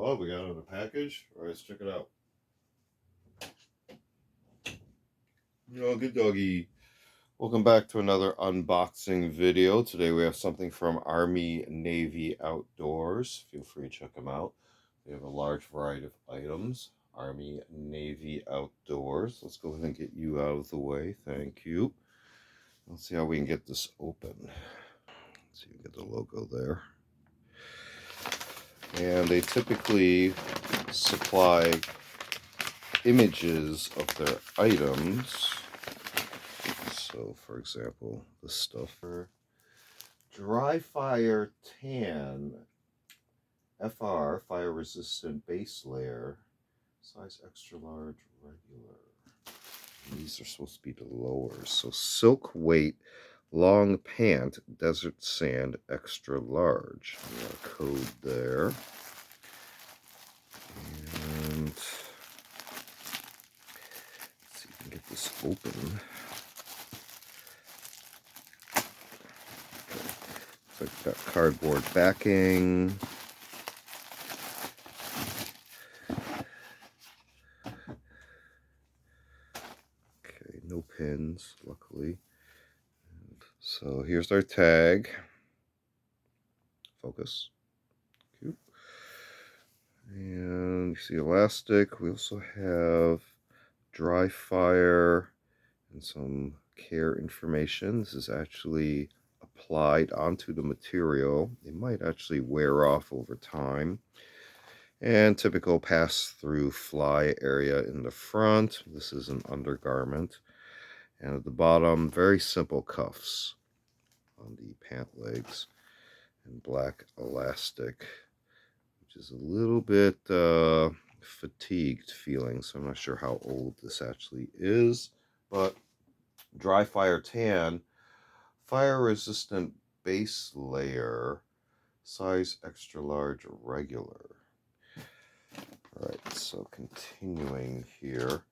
What we got in the package? All right, let's check it out. Yo, good doggy. Welcome back to another unboxing video. Today we have something from Army Navy Outdoors. Feel free to check them out. They have a large variety of items. Army Navy Outdoors. Let's go ahead and get you out of the way. Thank you. Let's see how we can get this open. Let's see if we get the logo there. And they typically supply images of their items. So, for example, the stuff for DRIFIRE Tan FR fire resistant base layer, size extra large regular. And these are supposed to be the lowers. So silk weight long pant desert sand extra large. We got a code there. And let's see if we can get this open. Okay. So got cardboard backing. Okay, no pins, luckily. So here's our tag. Focus. Cute. And you see elastic. We also have DRIFIRE and some care information. This is actually applied onto the material. It might actually wear off over time. And typical pass-through fly area in the front. This is an undergarment. And at the bottom, very simple cuffs on the pant legs and black elastic, which is a little bit fatigued feeling, so I'm not sure how old this actually is. But DRIFIRE Tan fire resistant base layer, size extra large regular. All right, so continuing here,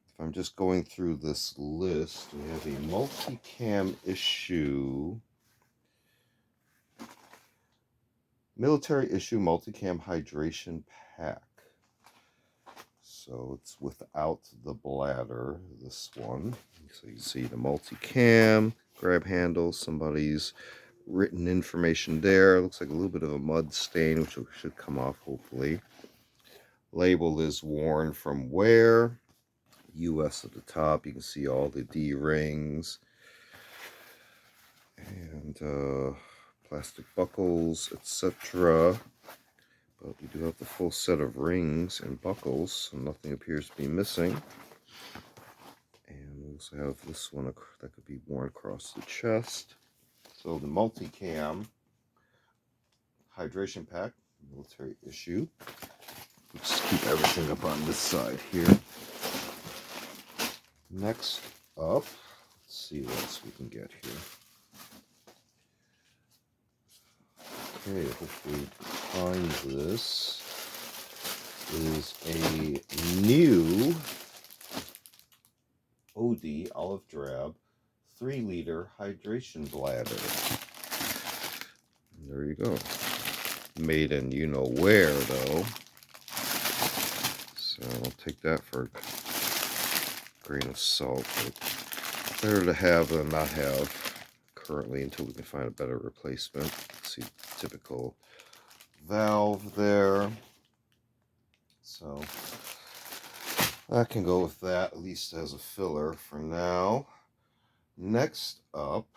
if I'm just going through this list, we have a Multicam issue, military issue Multicam hydration pack. So it's without the bladder, this one. So you can see the Multicam, grab handle, somebody's written information there. Looks like a little bit of a mud stain, which should come off hopefully. Label is worn from wear. US at the top. You can see all the D rings and plastic buckles, etc. But we do have the full set of rings and buckles, so nothing appears to be missing. And we also have this one that could be worn across the chest. So the Multicam hydration pack, military issue. Let's keep everything up on this side here. Next up, let's see what else we can get here. Okay, hopefully we can find this. Is a new OD olive drab 3-liter hydration bladder. And there you go. Made in you know where though. So I'll take that for a grain of salt. But better to have than not have currently until we can find a better replacement. See typical valve there. So that can go with that, at least as a filler for now. Next up,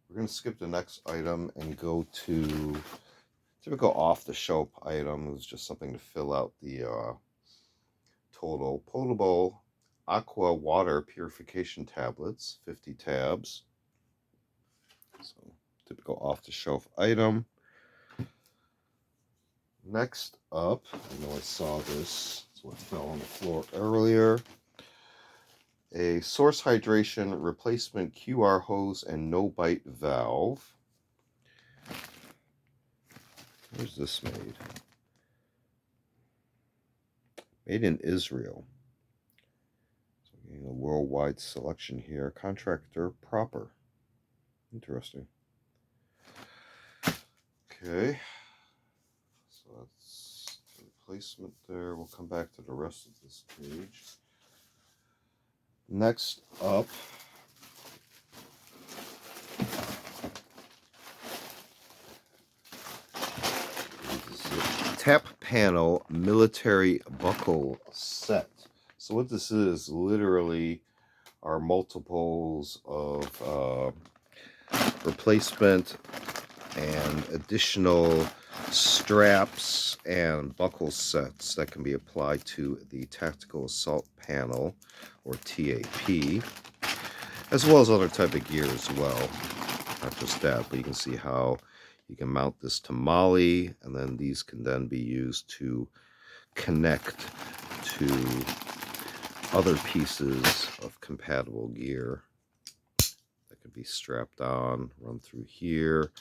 we're going to skip the next item and go to typical off-the-shelf item. It's just something to fill out the total. Potable Aqua water purification tablets, 50 tabs. So typical off-the-shelf item. Next up, I know I saw this. It's what fell on the floor earlier. A source hydration replacement QR hose and no bite valve. Where's this made? Made in Israel. So getting a worldwide selection here. Contractor proper. Interesting. Okay. So that's the replacement there. We'll come back to the rest of this page. Next up, is the tap panel military buckle set. So what this is literally are multiples of replacement and additional straps and buckle sets that can be applied to the Tactical Assault Panel, or TAP, as well as other type of gear as well. Not just that, but you can see how you can mount this to MOLLE, and then these can then be used to connect to other pieces of compatible gear that could be strapped on, run through here,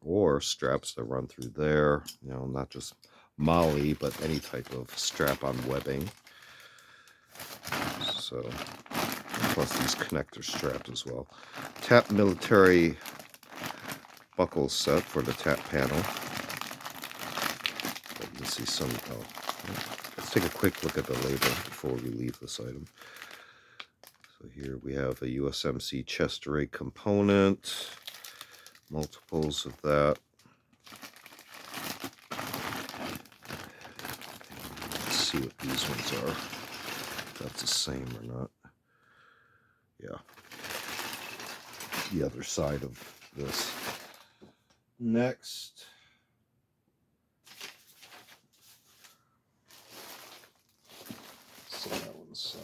or straps that run through there. You know, not just MOLLE, but any type of strap-on webbing. So, plus these connector straps as well. Tap military buckle set for the tap panel. You can see some. Let's take a quick look at the label before we leave this item. So here we have a USMC chest rig component, multiples of that. Let's see what these ones are. If that's the same or not. Yeah. The other side of this. Next. Set that one aside.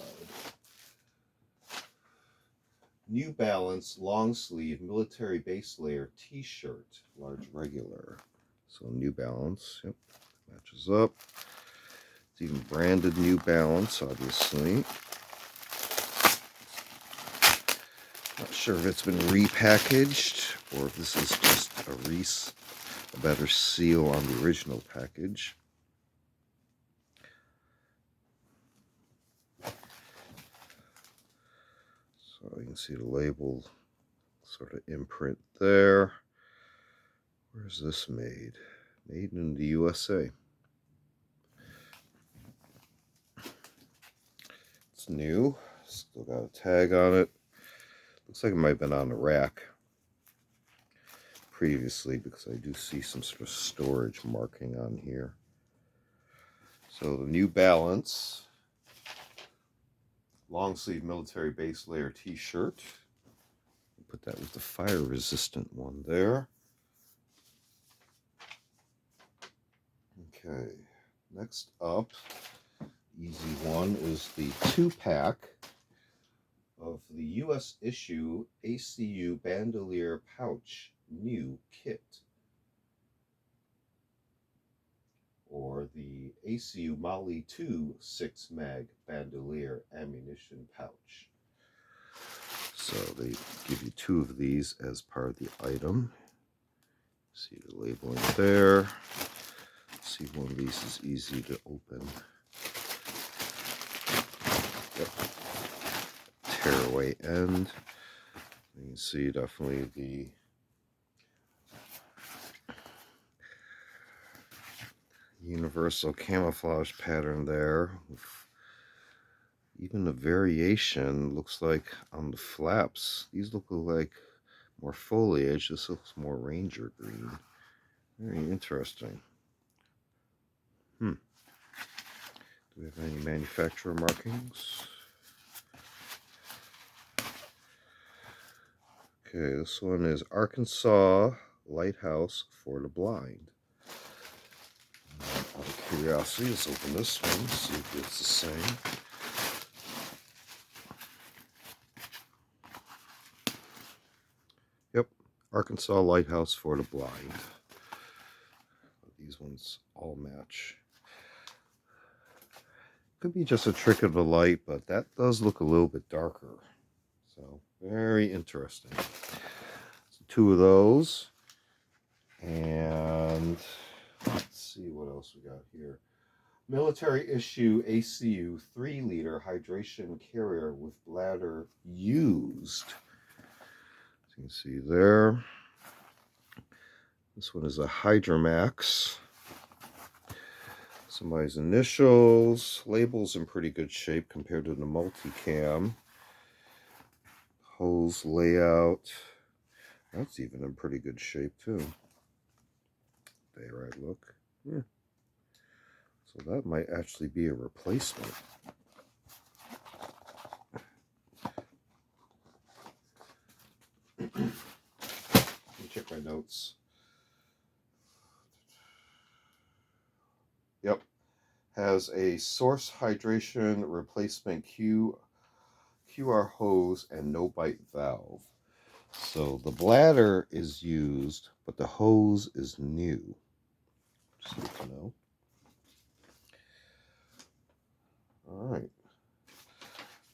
New Balance long sleeve military base layer t-shirt, large regular. So New Balance, yep, matches up. It's even branded New Balance, obviously. Not sure if it's been repackaged or if this is just a better seal on the original package. So you can see the label sort of imprint there. Where's this made? Made in the USA. It's new. Still got a tag on it. Looks like it might have been on the rack previously because I do see some sort of storage marking on here. So the New Balance long sleeve military base layer t-shirt. Put that with the fire resistant one there. Okay, next up, easy one, is the 2-pack of the US issue ACU Bandoleer pouch new kit, or the ACU MOLLE 2 6-mag Bandoleer ammunition pouch. So they give you 2 of these as part of the item. See the labeling there. See, one of these is easy to open. Yep. Tearaway end. You can see definitely the universal camouflage pattern there. Even the variation looks like on the flaps. These look like more foliage. This looks more ranger green. Very interesting. Do we have any manufacturer markings? Okay, this one is Arkansas Lighthouse for the Blind. Out of curiosity, let's open this one, see if it's the same. Yep, Arkansas Lighthouse for the Blind. These ones all match. Could be just a trick of the light, but that does look a little bit darker. So, very interesting. So 2 of those. And let's see what else we got here. Military issue ACU 3-liter hydration carrier with bladder used. As you can see there. This one is a Hydromax. Somebody's initials. Label's in pretty good shape compared to the Multicam. Hose layout. That's even in pretty good shape too. There I look. Yeah. So that might actually be a replacement. Let me check my notes. Yep. Has a source hydration replacement QR hose and no bite valve. So the bladder is used, but the hose is new. Just good to know. All right.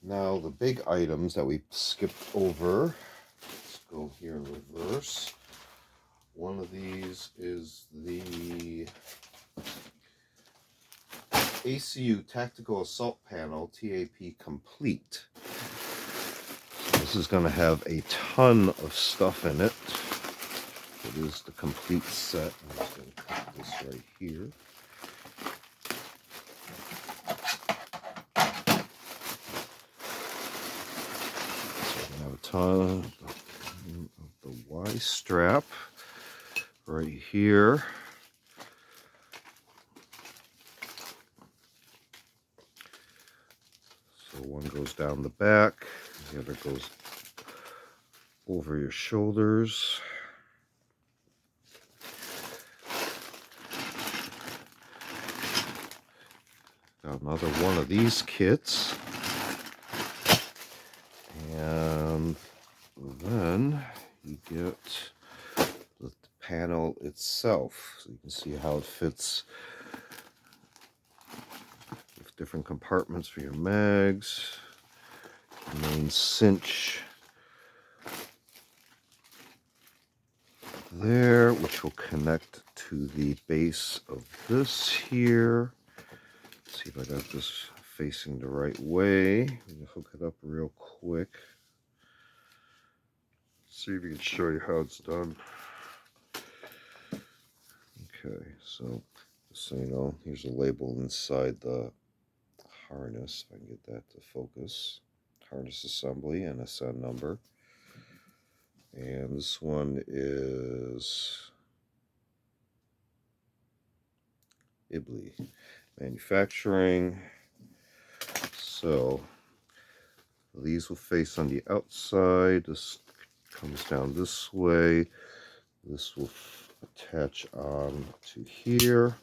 Now the big items that we skipped over. Let's go here in reverse. One of these is the ACU Tactical Assault Panel TAP Complete. So this is going to have a ton of stuff in it. It is the complete set. I'm just going to cut this right here. A ton of the Y strap right here. So one goes down the back, the other goes over your shoulders. Got another one of these kits. And then you get the panel itself, so you can see how it fits with different compartments for your mags, main cinch there, which will connect to the base of this here. Let's see if I got this facing the right way. I'm gonna hook it up real quick. See if we can show you how it's done. Okay, so just so you know, here's a label inside the harness. If I can get that to focus. Harness assembly and a SN number. And this one is Ibley Manufacturing. So these will face on the outside. This comes down this way. This will attach on to here.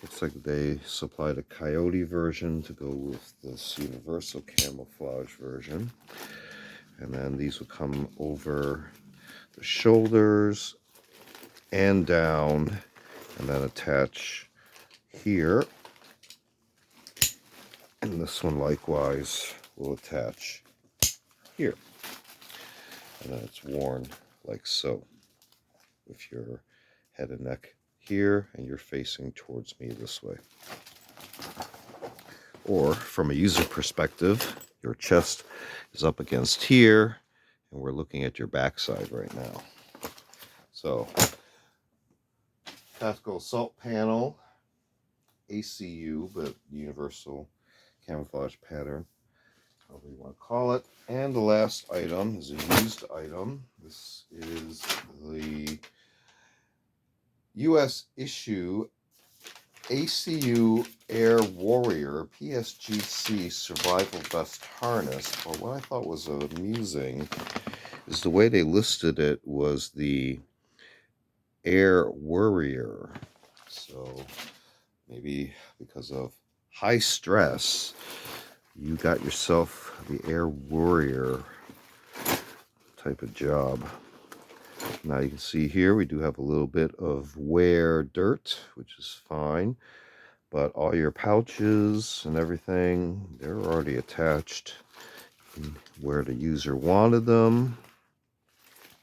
Looks like they supplied a coyote version to go with this universal camouflage version. And then these will come over the shoulders and down, and then attach here. And this one likewise will attach here. And then it's worn like so, with your head and neck here, and you're facing towards me this way. Or from a user perspective, your chest is up against here, and we're looking at your backside right now. So, Tactical Assault Panel, ACU, but Universal Camouflage Pattern, however you want to call it. And the last item is a used item. This is the US issue ACU Air Worrier PSGC Survival Vest Harness. But what I thought was amusing is the way they listed it was the Air Worrier. So maybe because of high stress, you got yourself the Air Worrier type of job. Now you can see here we do have a little bit of wear dirt, which is fine, but all your pouches and everything, they're already attached where the user wanted them.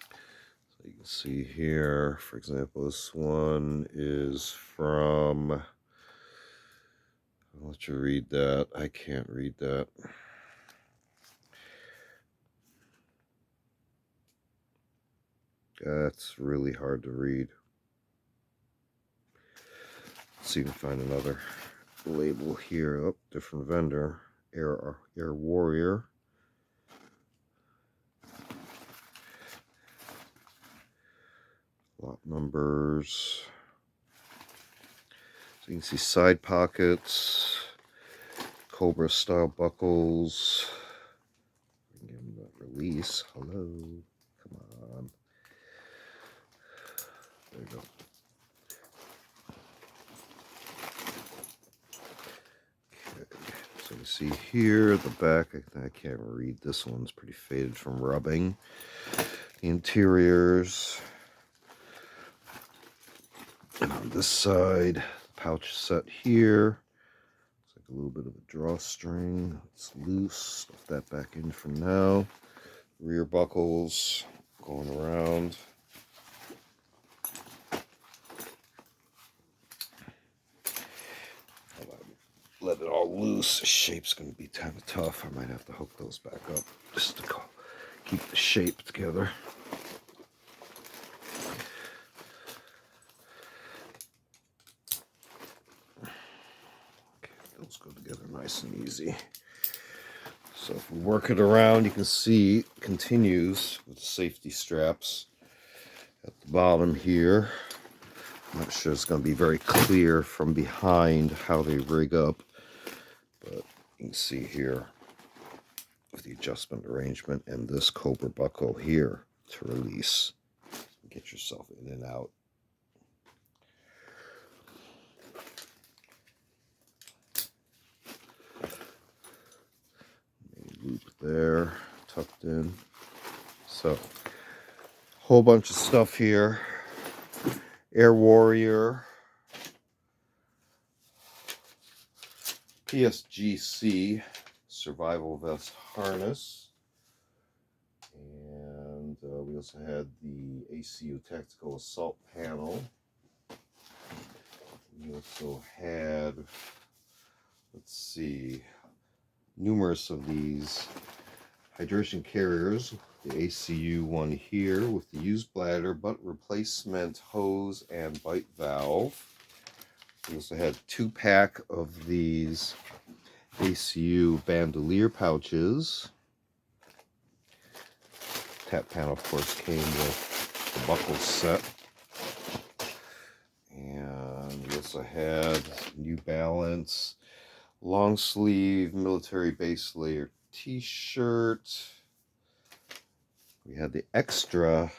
So you can see here, for example, this one is from, I'll let you read that. I can't read that. That's really hard to read. Let's see if we can find another. the label here. Oh, different vendor. Air Worrier. Lot numbers. So you can see side pockets, Cobra style buckles. Give them that release. Hello. Come on. There you go. Okay. So you see here at the back, I can't read. This one's pretty faded from rubbing. The interiors. And on this side, pouch set here. Looks like a little bit of a drawstring. It's loose. Stuff that back in for now. Rear buckles going around. Let it all loose. The shape's going to be kind of tough. I might have to hook those back up just to keep the shape together. Okay, those go together nice and easy. So if we work it around, you can see it continues with safety straps at the bottom here. I'm not sure it's going to be very clear from behind how they rig up, but you can see here with the adjustment arrangement and this Cobra buckle here to release. Get yourself in and out. Loop there, tucked in. So, whole bunch of stuff here. Air Worrier, PSGC survival vest harness, and we also had the ACU tactical assault panel. We also had, let's see, numerous of these hydration carriers. The ACU one here with the used bladder, butt replacement hose, and bite valve. We also had 2-pack of these ACU Bandoleer pouches. Tap panel, of course, came with the buckle set. And we also had New Balance long sleeve military base layer t-shirt. We had the extra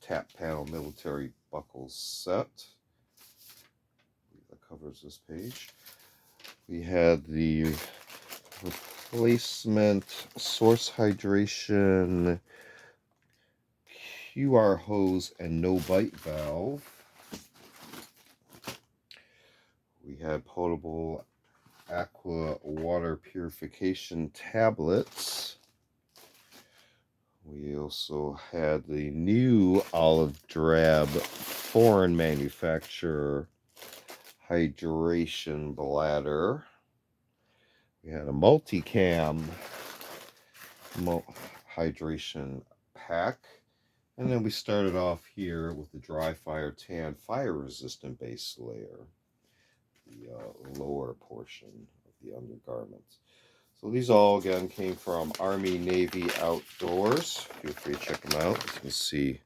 tap panel military buckle set that covers this page. We had the replacement source hydration QR hose and no bite valve. We had Potable Aqua water purification tablets. We also had the new olive drab foreign manufacturer Hydration Bladder. We had a Multicam hydration pack. And then we started off here with the DRIFIRE tan fire resistant base layer, the lower portion of the undergarments. So these all, again, came from Army Navy Outdoors. Feel free to check them out. As you can see,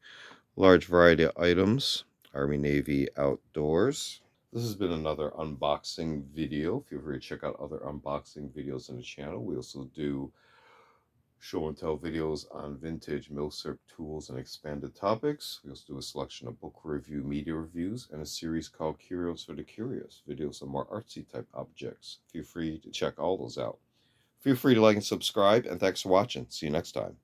large variety of items. Army Navy Outdoors. This has been another unboxing video. Feel free to check out other unboxing videos on the channel. We also do show and tell videos on vintage milsurp tools and expanded topics. We also do a selection of book review, media reviews, and a series called Curios for the Curious, videos on more artsy type objects. Feel free to check all those out. Feel free to like and subscribe, and thanks for watching. See you next time.